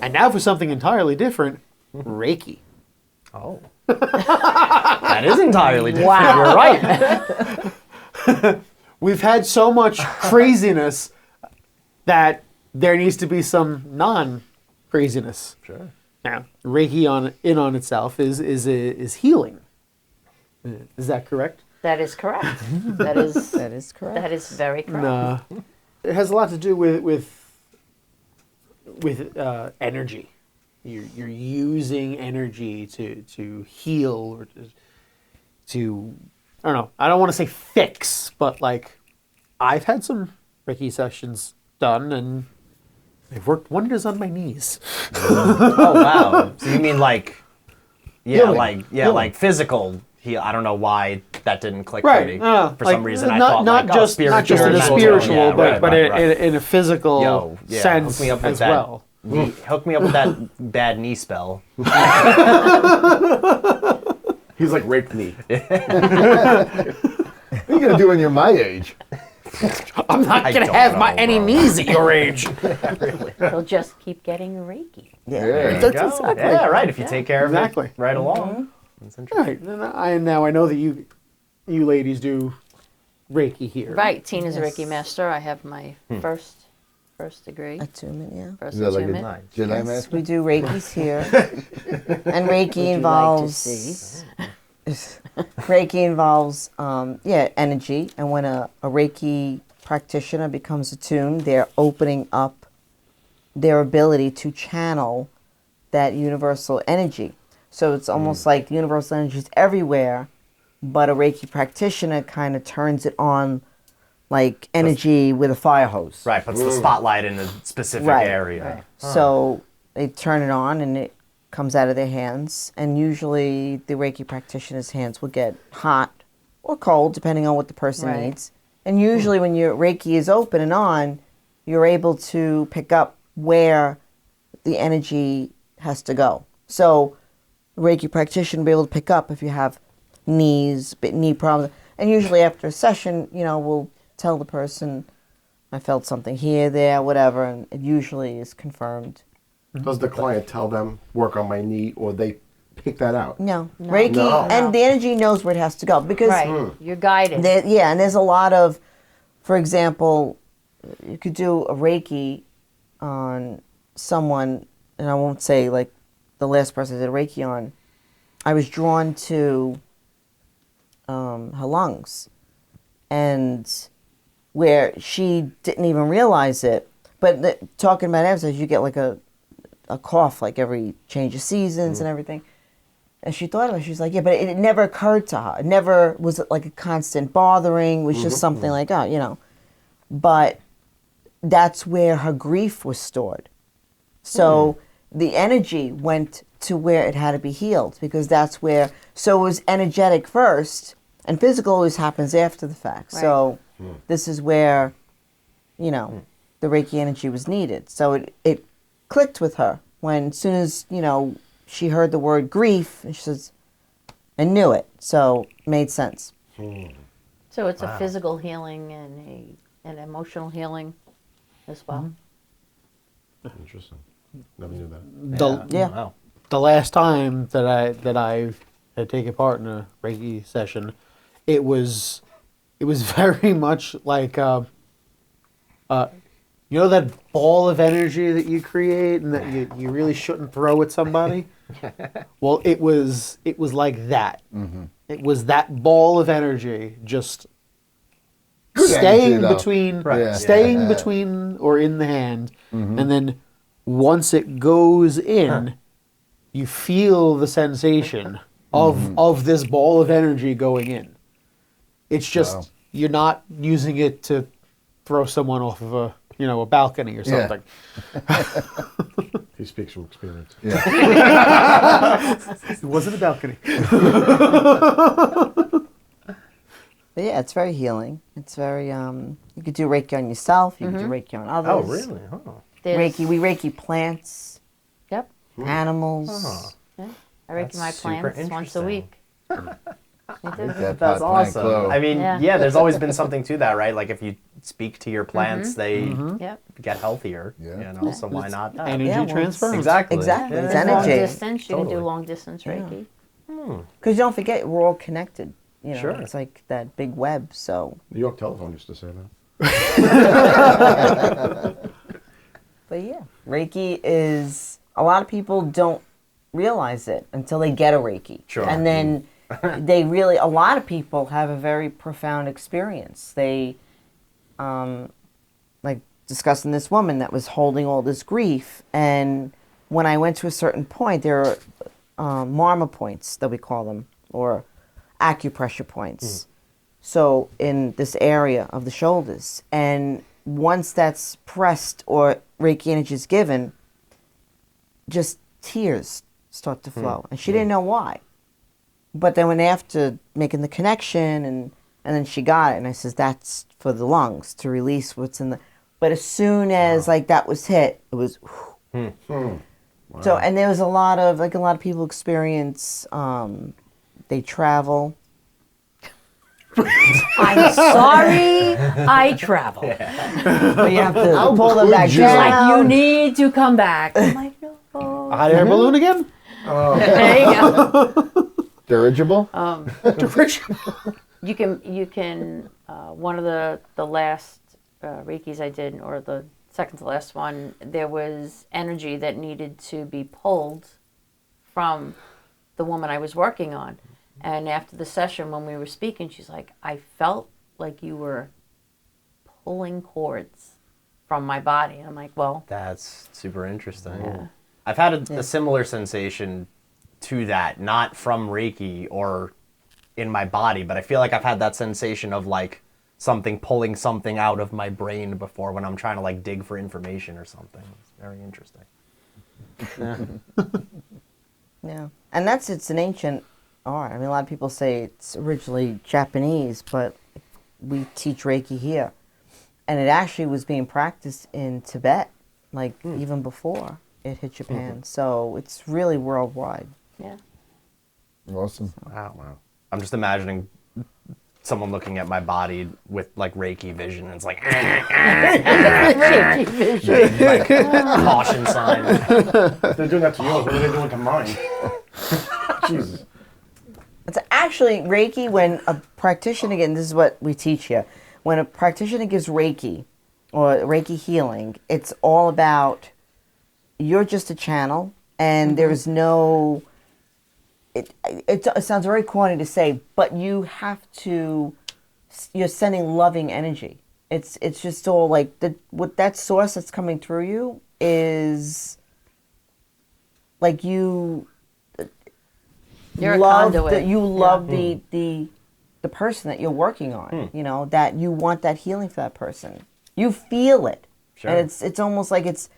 And now for something entirely different, Reiki. Oh. That is entirely different. Wow. You're right. We've had so much craziness that there needs to be some non-craziness. Sure. Now, Reiki on itself is healing. Is that correct? That is correct. That is correct. That is very correct. No. It has a lot to do with energy. You're using energy to heal or to I don't know. I don't want to say fix, but like I've had some Reiki sessions done and they've worked wonders on my knees. Oh wow. So you mean like Healing. like physical heal. I don't know why that didn't click Right. for some reason. I not thought not like, just spiritual, not just in a mental. spiritual, Yeah, but right. in a physical sense hook me up with as that. well. Hook me up with that bad knee spell. He's like raped me. What are you gonna do when you're my age? I'm not I gonna don't have know, any bro. knees at your age. He'll just keep getting Reiki. Yeah. That's Go. exactly. Yeah, right. If you take care of Exactly. it right along. That's interesting. Right. And I know that you ladies do Reiki here. Right. Tina's a Yes. Reiki master. I have my first degree. Attunement, yeah. First Is that like a attunement. Jedi Yes, master? we do Reikis here. And Reiki Would you involves like to see? Reiki involves energy, and when a Reiki practitioner becomes attuned, they're opening up their ability to channel that universal energy. So it's almost like the universal energy is everywhere, but a Reiki practitioner kind of turns it on like energy with a fire hose. Right, puts the spotlight in a specific Right. area. Right. So they turn it on and it comes out of their hands. And usually the Reiki practitioner's hands will get hot or cold, depending on what the person Right. needs. And usually when your Reiki is open and on, you're able to pick up where the energy has to go. So the Reiki practitioner will be able to pick up if you have knee problems. And usually after a session, we'll tell the person, I felt something here, there, whatever, and it usually is confirmed. Does the client tell them, work on my knee, or they pick that out? No. No. Reiki, No. and the energy knows where it has to go. Because, Right. You're guided. and there's a lot of, for example, you could do a Reiki on someone, and I won't say like the last person I did a Reiki on, I was drawn to her lungs. And where she didn't even realize it, but talking about exercise, you get like a cough like every change of seasons and everything. And she thought of it. She's like, yeah, but it never occurred to her. It never was like a constant bothering. It was just something like, But that's where her grief was stored. So the energy went to where it had to be healed because that's where. So it was energetic first, and physical always happens after the fact. Right. So this is where, the Reiki energy was needed. So it clicked with her when, as soon as, she heard the word grief, and she says, I knew it. So it made sense. So it's a physical healing and an emotional healing as well. Interesting. Never knew that. Yeah. Wow. The last time that I had taken part in a Reiki session, it was very much like that ball of energy that you create and that you really shouldn't throw at somebody. Well, it was like that. It was that ball of energy just Good staying energy, though. between, Right. staying Yeah. between or in the hand, and then once it goes in, you feel the sensation of this ball of energy going in. It's just Wow. you're not using it to throw someone off of a balcony or Yeah. something. He speaks from experience. It wasn't a balcony. But yeah, it's very healing. It's very, you could do Reiki on yourself. You could do Reiki on others. Oh, really? Huh. There's- We Reiki plants, Yep. animals. Yeah. I Reiki That's my super plants once a interesting. week. I do. That That's pot plant awesome. glow. I mean, Yeah. yeah, there's always been something to that, right? Like if you speak to your plants, they Yep. get healthier. Yeah. You know, so why not? Energy yeah, well, transfer. Exactly. Exactly. Yeah. It's Long energy. distance, you can Totally. do long distance Reiki. Because don't forget, we're all connected. You know, Sure. it's like that big web. So, New York Telephone used to say that. but yeah, Reiki is, a lot of people don't realize it until they get a Reiki. Sure. And then a lot of people have a very profound experience. They, like discussing this woman that was holding all this grief. And when I went to a certain point, there are marma points that we call them, or acupressure points. So in this area of the shoulders. And once that's pressed or Reiki energy is given, just tears start to flow. And she didn't know why. But then when after making the connection and then she got it, and I says, that's for the lungs to release what's in the, but as soon as like that was hit, it was, so, and there was a lot of people experience, they travel. I'm sorry, I travel. But you have to pull them back could you? down. Like, you need to come back. I'm like, no. Hot air balloon again? There you go. Dirigible? You can, one of the last Reikis I did, or the second to last one, there was energy that needed to be pulled from the woman I was working on. And after the session, when we were speaking, she's like, I felt like you were pulling cords from my body. And I'm like, well, That's super interesting. Yeah. I've had a similar sensation to that, not from Reiki or in my body, but I feel like I've had that sensation of like something pulling something out of my brain before when I'm trying to like dig for information or something. It's very interesting. Yeah, and it's an ancient art. I mean, a lot of people say it's originally Japanese, but we teach Reiki here. And it actually was being practiced in Tibet, like even before it hit Japan. So it's really worldwide. yeah. Awesome. Wow. I'm just imagining someone looking at my body with like Reiki vision, and it's like, Reiki vision. like caution sign. If they're doing that to yours, what are they doing to mine? Jesus. It's actually Reiki when a practitioner, again, this is what we teach here. When a practitioner gives Reiki or Reiki healing, it's all about you're just a channel and there's no, it sounds very corny to say, but you have to, you're sending loving energy. It's just all like, what that source that's coming through you is like you You're a love conduit. you love the person that you're working on, you know, that you want that healing for that person. You feel it. Sure. And it's almost like it's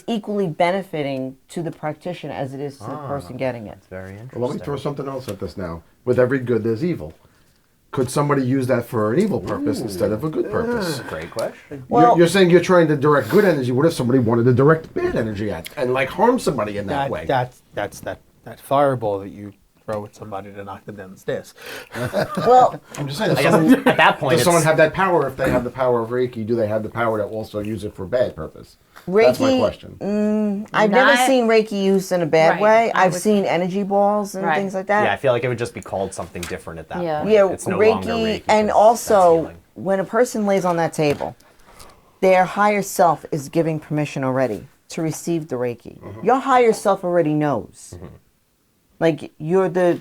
equally benefiting to the practitioner as it is to the person getting it. It's very interesting. Well, let me throw something else at this now. With every good, there's evil. Could somebody use that for an evil purpose instead of a good purpose? Great question. Well, You're saying you're trying to direct good energy. What if somebody wanted to direct bad energy at and like harm somebody in that way? That's that fireball that you throw at somebody to knock them down the stairs. well, I'm just saying. I guess at that point, Does someone it's, have that power? If they have the power of Reiki, do they have the power to also use it for bad purpose? Reiki, That's my question. I've never Not- seen Reiki used in a bad Right, way. I I've would- seen energy balls and Right. things like that. yeah, I feel like it would just be called something different at that Yeah. point. Yeah, It's no Reiki, longer Reiki. and 'cause also that's healing. when a person lays on that table, their higher self is giving permission already to receive the Reiki. Your higher self already knows. Like you're the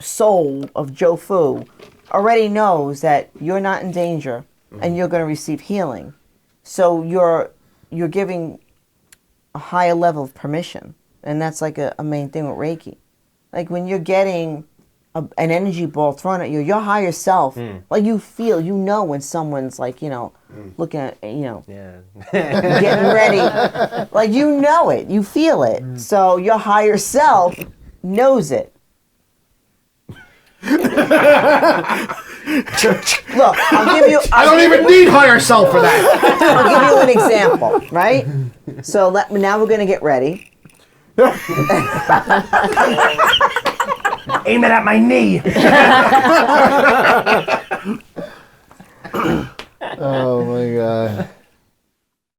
soul of Joe Fu already knows that you're not in danger and you're going to receive healing. So you're giving a higher level of permission, and that's like a main thing with Reiki. Like when you're getting an energy ball thrown at you, your higher self, like you feel, you know when someone's like, you know, looking at, you know, Yeah. getting ready. Like you know it, you feel it. So your higher self knows it. Look, I'll give you. I don't even need higher self for that. I'll give you an example, right? So now we're gonna get ready. Aim it at my knee. Oh my god.